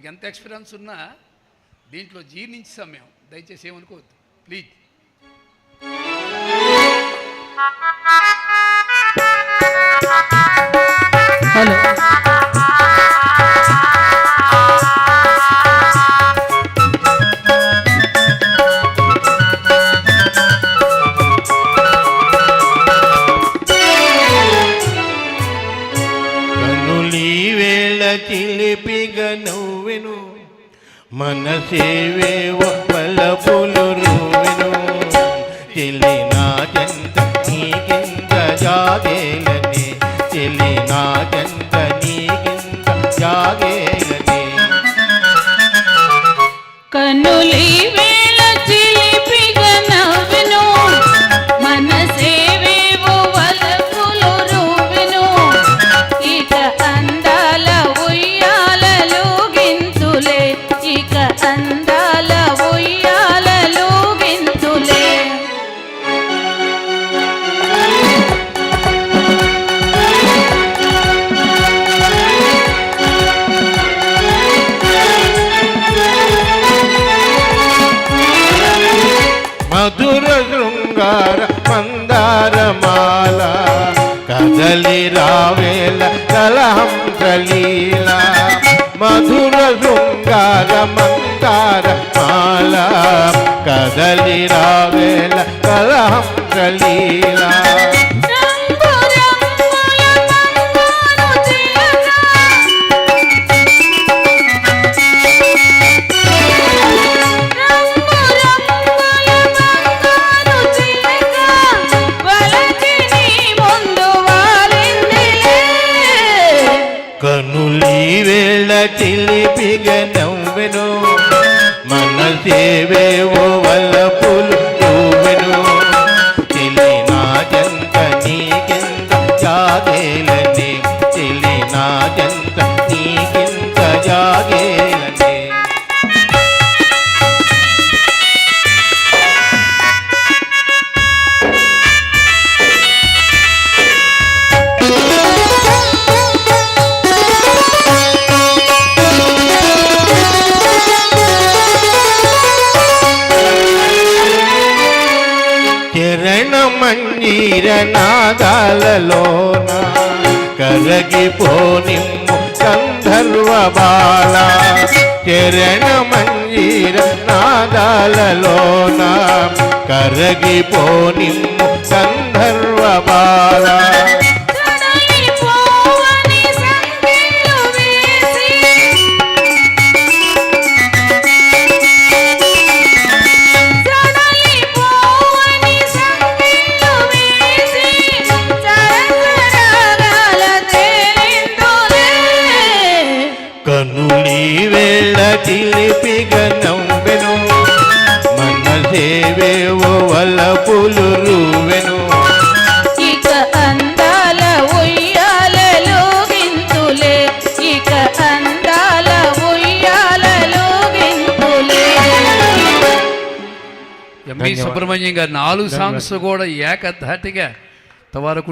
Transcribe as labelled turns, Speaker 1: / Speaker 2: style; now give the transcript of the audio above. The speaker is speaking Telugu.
Speaker 1: ఎంత ఎక్స్పీరియన్స్ ఉన్నా దీంట్లో జీర్ణించే సమయం దయచేసి ఏమనుకోవద్దు ప్లీజ్.
Speaker 2: హలో
Speaker 3: చిలిపిగా నవ్వెను మనసేవేవో పలపులు రువెను చెలి నా చెంత నీకింత జాగేలని చెలి నా చెంత నీకింత జాగేలని
Speaker 2: కన్నులి వేళ చిలిపిగా నవ్వెను మనసేవేవో పలపులు రువెను ఇక అందాల ఉయ్యాలలో గింతులే ఇక అందాల ఉయ్యాలలో గింతులే
Speaker 3: మధుర శృంగార మందారమాల కదలి రావేల కలహం కలీల మధుర శృంగార మందారమాల కదలి రావేల కలహం కలీల కనులి వేళ చిలిపిగా నవ్వెను మనసేవేవో వలపులు రువెను చెలి నా జంత నీకింత జాగేలని చెలి నా జంత నీకింత జాగేలని చరణ మంజీర నాదాలలోన కరగిపోనిమ్ము గంధర్వ బాల చరణ మంజీర నాదాలలోన కరగిపోనిమ్ము గంధర్వ బాల కనులి వేళ చిలిపిగా నవ్వెను మనసేవేవో వలపులు రువెను
Speaker 2: ఇక అందాల ఉయ్యాలలో గింతులే ఇక అందాల ఉయ్యాలలో గింతులే.
Speaker 1: ఎంవి సుబ్రహ్మణ్యం గారి 4 సాంగ్స్ కూడా ఏకధాటిగా తవారకు